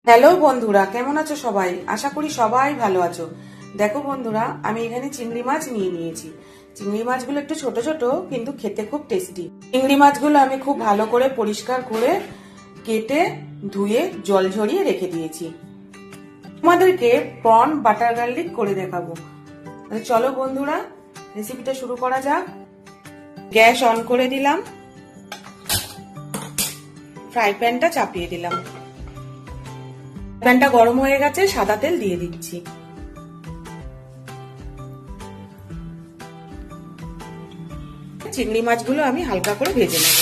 Hello বন্ধুরা, কেমন আছো সবাই? আশা করি সবাই ভালো আছো। দেখো বন্ধুরা, আমি এখানে চিংড়ি মাছ নিয়ে নিয়েছি। চিংড়ি মাছগুলো একটু ছোট ছোট, কিন্তু খেতে খুব টেস্টি। চিংড়ি মাছগুলো আমি খুব ভালো করে পরিষ্কার করে কেটে ধুয়ে জল ঝরিয়ে রেখে দিয়েছি। তোমাদেরকে প্রন বাটার গার্লিক করে দেখাবো। চলো বন্ধুরা, রেসিপিটা শুরু করা যাক। গ্যাস অন করে দিলাম, ফ্রাই প্যানটা চাপিয়ে দিলাম। প্যানটা গরম হয়ে গেছে, সাদা তেল দিয়ে দিচ্ছি। চিংড়ি মাছগুলো আমি হালকা করে ভেজে নেব।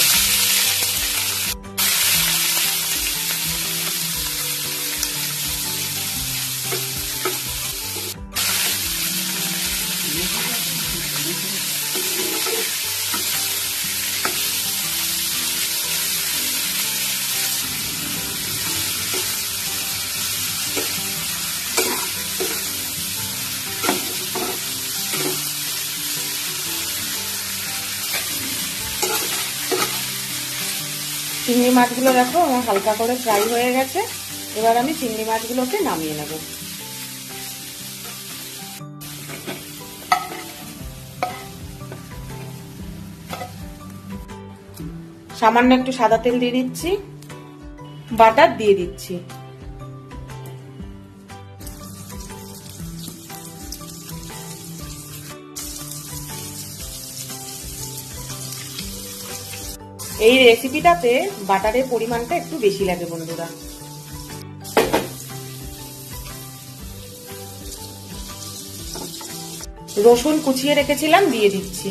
চিংড়ি মাছগুলো দেখো আমার হালকা করে ফ্রাই হয়ে গেছে। এবার আমি চিংড়ি মাছগুলোকে নামিয়ে নেব। সামান্য একটু সাদা তেল দিয়ে দিচ্ছি, বাটার দিয়ে দিচ্ছি। এই রেসিপিটাতে বাটারের পরিমাণটা একটু বেশি লাগে বন্ধুরা। রসুন কুচিয়ে রেখেছিলাম, দিয়ে দিচ্ছি।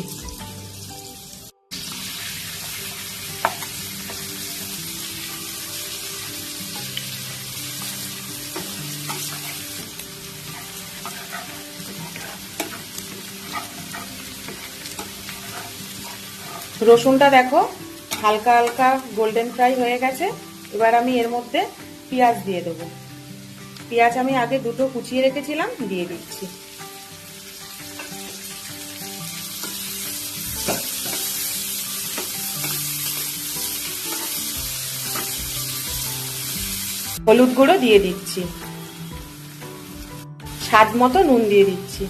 রসুনটা দেখো হালকা হালকা গোল্ডেন ফ্রাই হয়ে গেছে। এবার আমি এর মধ্যে পেঁয়াজ দিয়ে দেবো। পেঁয়াজ আমি আগে দুটো কুচিয়ে রেখেছিলাম, দিয়ে দিচ্ছি। হলুদ গুঁড়ো দিয়ে দিচ্ছি, স্বাদ মতো নুন দিয়ে দিচ্ছি।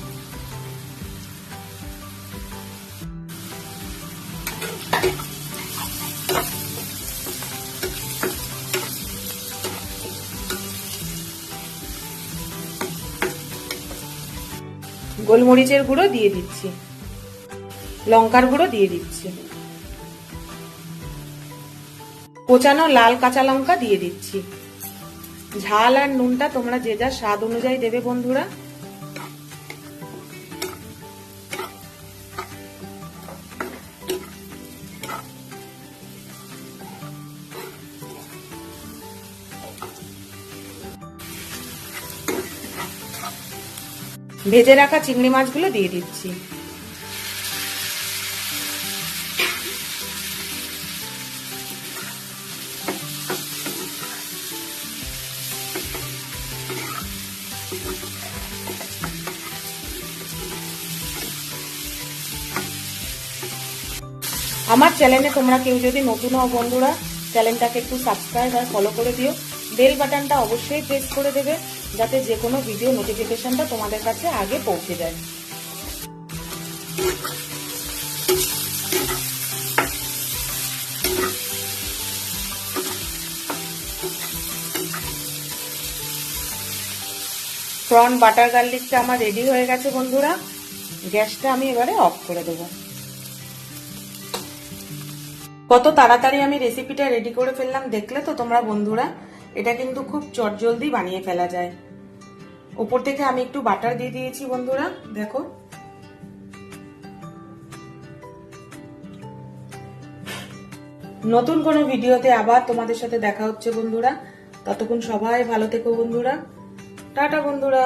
গোলমরিচের গুঁড়ো দিয়ে দিচ্ছি, লঙ্কার গুঁড়ো দিয়ে দিচ্ছি, কোচানো লাল কাঁচা লঙ্কা দিয়ে দিচ্ছি। ঝাল আর নুনটা তোমরা যে যা স্বাদ অনুযায়ী দেবে বন্ধুরা। ভেজে রাখা চিংড়ি মাছগুলো দিয়ে দিচ্ছি। আমার চ্যানেলে তোমরা কেউ যদি নতুন হও বন্ধুরা, চ্যানেলটাকে একটু সাবস্ক্রাইব আর ফলো করে দিও। বেল বাটনটা অবশ্যই প্রেস করে দেবে, যাতে যে কোনো ভিডিও নোটিফিকেশনটা তোমাদের কাছে আগে পৌঁছে যায়। প্রন বাটার গার্লিকটা আমার রেডি হয়ে গেছে বন্ধুরা। গ্যাসটা আমি এবারে অফ করে দেবো। কত তাড়াতাড়ি আমি রেসিপিটা রেডি করে ফেললাম, দেখলে তো তোমরা বন্ধুরা। এটা কিন্তু খুব চটজলদি বানিয়ে ফেলা যায়। উপর থেকে আমি একটু বাটার দিয়ে দিয়েছি বন্ধুরা, দেখো। নতুন কোনো ভিডিওতে আবার তোমাদের সাথে দেখা হচ্ছে বন্ধুরা। ততক্ষণ সবাই ভালো থেকো বন্ধুরা। টাটা বন্ধুরা।